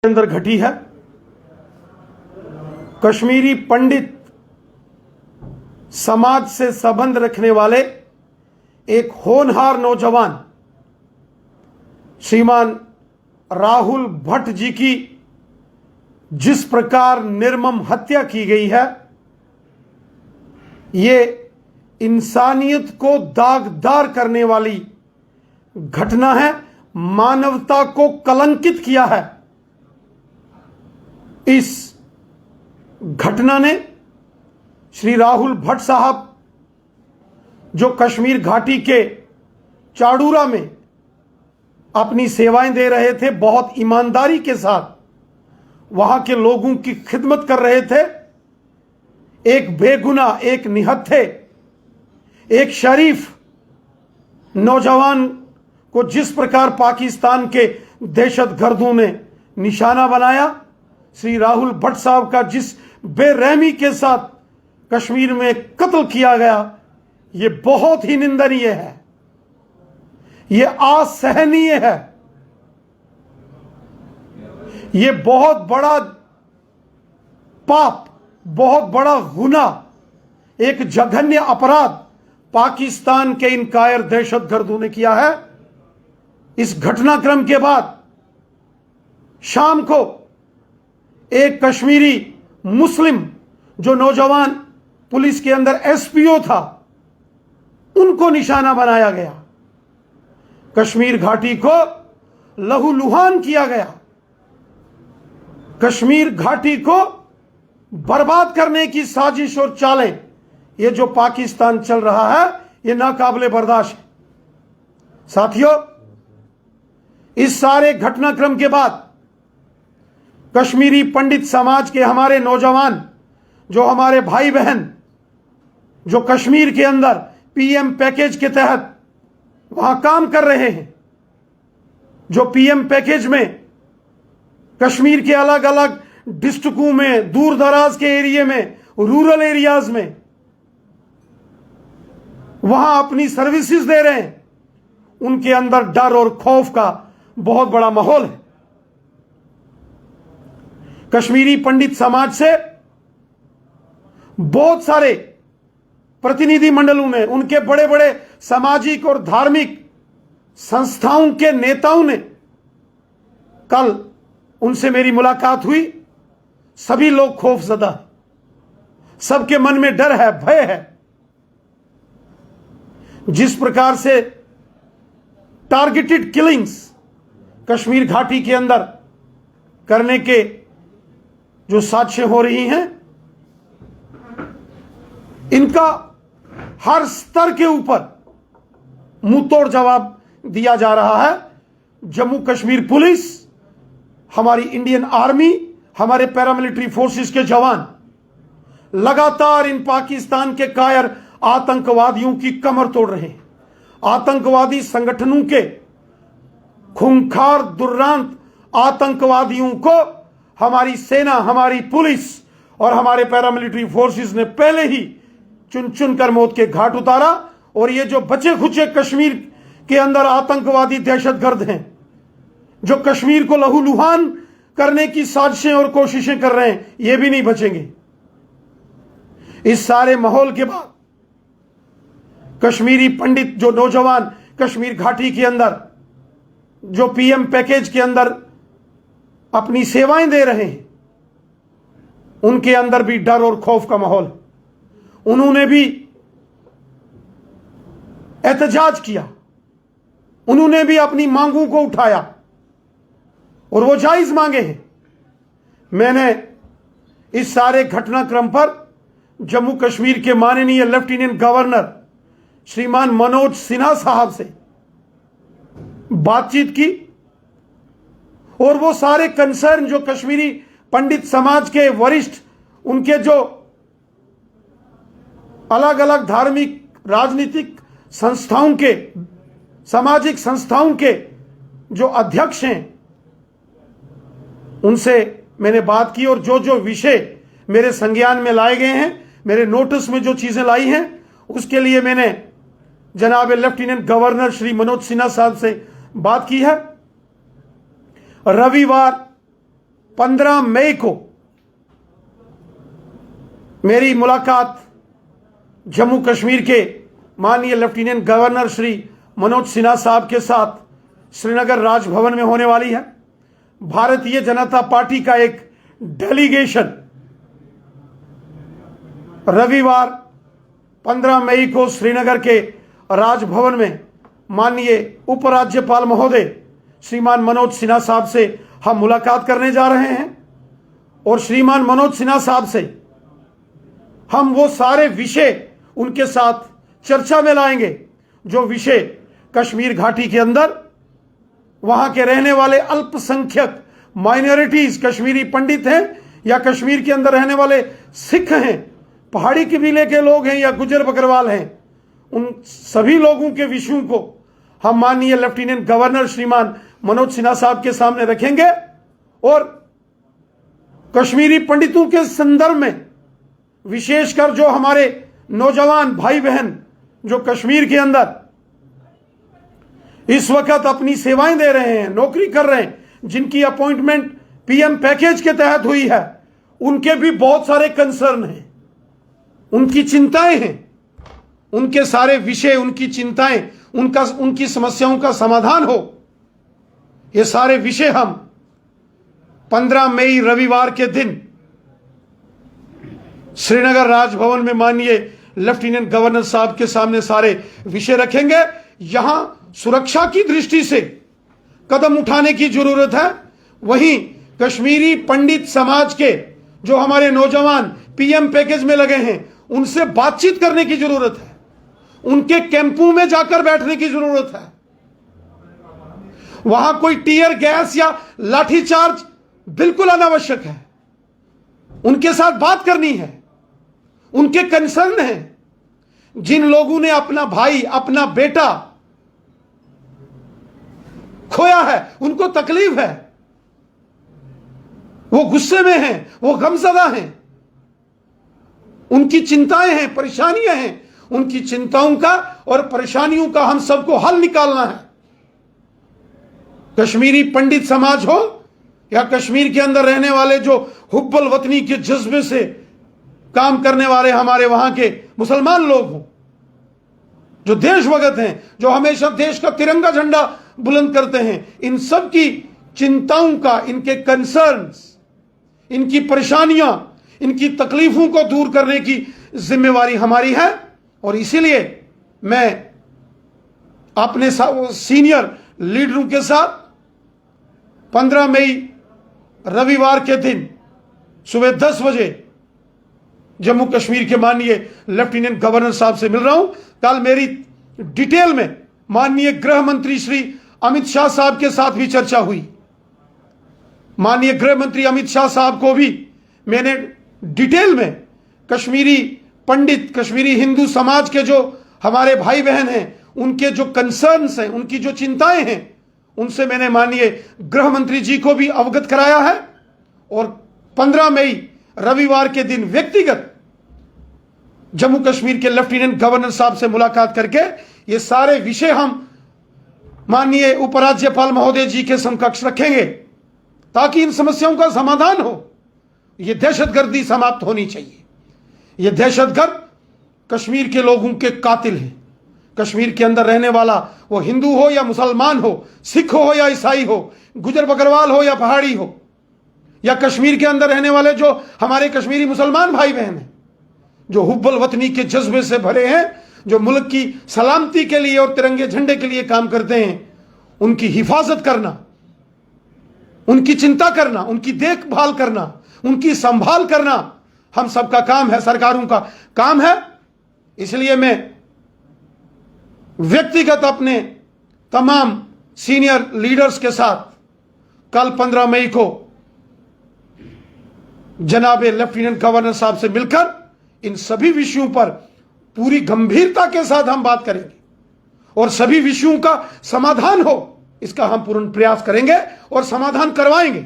अंदर घटी है। कश्मीरी पंडित समाज से संबंध रखने वाले एक होनहार नौजवान श्रीमान राहुल भट्ट जी की जिस प्रकार निर्मम हत्या की गई है, ये इंसानियत को दागदार करने वाली घटना है, मानवता को कलंकित किया है। इस घटना ने श्री राहुल भट्ट साहब जो कश्मीर घाटी के चाड़ूरा में अपनी सेवाएं दे रहे थे, बहुत ईमानदारी के साथ वहां के लोगों की खिदमत कर रहे थे, एक बेगुनाह, एक निहत्थे, एक शरीफ नौजवान को जिस प्रकार पाकिस्तान के दहशतगर्दों ने निशाना बनाया, श्री राहुल भट्ट साहब का जिस बेरहमी के साथ कश्मीर में कत्ल किया गया, ये बहुत ही निंदनीय है, ये असहनीय है, ये बहुत बड़ा पाप, बहुत बड़ा गुनाह, एक जघन्य अपराध पाकिस्तान के इन कायर दहशतगर्दों ने किया है। इस घटनाक्रम के बाद शाम को एक कश्मीरी मुस्लिम जो नौजवान पुलिस के अंदर एसपीओ था, उनको निशाना बनाया गया, कश्मीर घाटी को लहूलुहान किया गया, कश्मीर घाटी को बर्बाद करने की साजिश और चालें, ये जो पाकिस्तान चल रहा है, ये नाकाबिले बर्दाश्त है। साथियों, इस सारे घटनाक्रम के बाद कश्मीरी पंडित समाज के हमारे नौजवान, जो हमारे भाई बहन जो कश्मीर के अंदर पीएम पैकेज के तहत वहां काम कर रहे हैं, जो पीएम पैकेज में कश्मीर के अलग अलग डिस्ट्रिक्टों में, दूर दराज के एरिया में, रूरल एरियाज में वहां अपनी सर्विसेज दे रहे हैं, उनके अंदर डर और खौफ का बहुत बड़ा माहौल है। कश्मीरी पंडित समाज से बहुत सारे प्रतिनिधि मंडलों ने, उनके बड़े बड़े सामाजिक और धार्मिक संस्थाओं के नेताओं ने, कल उनसे मेरी मुलाकात हुई। सभी लोग खौफजदा, सबके मन में डर है, भय है। जिस प्रकार से टारगेटेड किलिंग्स कश्मीर घाटी के अंदर करने के जो साजिशें हो रही हैं, इनका हर स्तर के ऊपर मुंहतोड़ जवाब दिया जा रहा है। जम्मू कश्मीर पुलिस, हमारी इंडियन आर्मी, हमारे पैरामिलिट्री फोर्सेस के जवान लगातार इन पाकिस्तान के कायर आतंकवादियों की कमर तोड़ रहे हैं। आतंकवादी संगठनों के खूंखार दुर्दांत आतंकवादियों को हमारी सेना, हमारी पुलिस और हमारे पैरामिलिट्री फोर्सेस ने पहले ही चुन चुन कर मौत के घाट उतारा। और ये जो बचे खुचे कश्मीर के अंदर आतंकवादी दहशतगर्द हैं, जो कश्मीर को लहूलुहान करने की साजिशें और कोशिशें कर रहे हैं, ये भी नहीं बचेंगे। इस सारे माहौल के बाद कश्मीरी पंडित जो नौजवान कश्मीर घाटी के अंदर जो पीएम पैकेज के अंदर अपनी सेवाएं दे रहे हैं, उनके अंदर भी डर और खौफ का माहौल। उन्होंने भी एहतजाज किया, उन्होंने भी अपनी मांगों को उठाया और वो जायज मांगे हैं। मैंने इस सारे घटनाक्रम पर जम्मू कश्मीर के माननीय लेफ्टिनेंट गवर्नर श्रीमान मनोज सिन्हा साहब से बातचीत की और वो सारे कंसर्न जो कश्मीरी पंडित समाज के वरिष्ठ, उनके जो अलग अलग धार्मिक, राजनीतिक संस्थाओं के, सामाजिक संस्थाओं के जो अध्यक्ष हैं, उनसे मैंने बात की और जो जो विषय मेरे संज्ञान में लाए गए हैं, मेरे नोटिस में जो चीजें लाई हैं, उसके लिए मैंने जनाब लेफ्टिनेंट गवर्नर श्री मनोज सिन्हा साहब से बात की है। रविवार 15 मई को मेरी मुलाकात जम्मू कश्मीर के माननीय लेफ्टिनेंट गवर्नर श्री मनोज सिन्हा साहब के साथ श्रीनगर राजभवन में होने वाली है। भारतीय जनता पार्टी का एक डेलीगेशन रविवार 15 मई को श्रीनगर के राजभवन में माननीय उपराज्यपाल महोदय श्रीमान मनोज सिन्हा साहब से हम मुलाकात करने जा रहे हैं और श्रीमान मनोज सिन्हा साहब से हम वो सारे विषय उनके साथ चर्चा में लाएंगे जो विषय कश्मीर घाटी के अंदर वहां के रहने वाले अल्पसंख्यक माइनॉरिटीज, कश्मीरी पंडित हैं या कश्मीर के अंदर रहने वाले सिख हैं, पहाड़ी कबीले के लोग हैं या गुजर बकरवाल हैं, उन सभी लोगों के विषयों को हम माननीय लेफ्टिनेंट गवर्नर श्रीमान मनोज सिन्हा साहब के सामने रखेंगे और कश्मीरी पंडितों के संदर्भ में विशेषकर जो हमारे नौजवान भाई बहन जो कश्मीर के अंदर इस वक्त अपनी सेवाएं दे रहे हैं, नौकरी कर रहे हैं, जिनकी अपॉइंटमेंट पीएम पैकेज के तहत हुई है, उनके भी बहुत सारे कंसर्न हैं, उनकी चिंताएं हैं, उनके सारे विषय, उनकी चिंताएं, उनकी समस्याओं का समाधान हो, ये सारे विषय हम 15 मई रविवार के दिन श्रीनगर राजभवन में माननीय लेफ्टिनेंट गवर्नर साहब के सामने सारे विषय रखेंगे। यहां सुरक्षा की दृष्टि से कदम उठाने की जरूरत है, वहीं कश्मीरी पंडित समाज के जो हमारे नौजवान पीएम पैकेज में लगे हैं उनसे बातचीत करने की जरूरत है, उनके कैंपों में जाकर बैठने की जरूरत है। वहां कोई टीयर गैस या लाठीचार्ज बिल्कुल अनावश्यक है, उनके साथ बात करनी है, उनके कंसर्न हैं। जिन लोगों ने अपना भाई, अपना बेटा खोया है, उनको तकलीफ है, वो गुस्से में हैं, वो गमज़दा हैं, उनकी चिंताएं हैं, परेशानियां हैं, उनकी चिंताओं का और परेशानियों का हम सबको हल निकालना है। कश्मीरी पंडित समाज हो या कश्मीर के अंदर रहने वाले जो हुब्बल वतनी के जज्बे से काम करने वाले हमारे वहां के मुसलमान लोग हों, जो देशभक्त हैं, जो हमेशा देश का तिरंगा झंडा बुलंद करते हैं, इन सब की चिंताओं का, इनके कंसर्न्स, इनकी परेशानियां, इनकी तकलीफों को दूर करने की जिम्मेवारी हमारी है। और इसीलिए मैं अपने सीनियर लीडरों के साथ 15 मई रविवार के दिन सुबह 10 बजे जम्मू कश्मीर के माननीय लेफ्टिनेंट गवर्नर साहब से मिल रहा हूं। कल मेरी डिटेल में माननीय गृह मंत्री श्री अमित शाह साहब के साथ भी चर्चा हुई। माननीय गृह मंत्री अमित शाह साहब को भी मैंने डिटेल में कश्मीरी पंडित, कश्मीरी हिंदू समाज के जो हमारे भाई बहन हैं, उनके जो कंसर्न्स हैं, उनकी जो चिंताएं हैं, उनसे मैंने माननीय गृह मंत्री जी को भी अवगत कराया है। और 15 मई रविवार के दिन व्यक्तिगत जम्मू कश्मीर के लेफ्टिनेंट गवर्नर साहब से मुलाकात करके ये सारे विषय हम माननीय उपराज्यपाल महोदय जी के समकक्ष रखेंगे ताकि इन समस्याओं का समाधान हो। ये दहशतगर्दी समाप्त होनी चाहिए। ये दहशतगर्द कश्मीर के लोगों के कातिल हैं। कश्मीर के अंदर रहने वाला वो हिंदू हो या मुसलमान हो, सिख हो या ईसाई हो, गुजर बकरवाल हो या पहाड़ी हो, या कश्मीर के अंदर रहने वाले जो हमारे कश्मीरी मुसलमान भाई बहन हैं, जो हुब्बल वतनी के जज्बे से भरे हैं, जो मुल्क की सलामती के लिए और तिरंगे झंडे के लिए काम करते हैं, उनकी हिफाजत करना, उनकी चिंता करना, उनकी देखभाल करना, उनकी संभाल करना हम सबका काम है, सरकारों का काम है। इसलिए मैं व्यक्तिगत अपने तमाम सीनियर लीडर्स के साथ कल 15 मई को जनाबे लेफ्टिनेंट गवर्नर साहब से मिलकर इन सभी विषयों पर पूरी गंभीरता के साथ हम बात करेंगे और सभी विषयों का समाधान हो, इसका हम पूर्ण प्रयास करेंगे और समाधान करवाएंगे।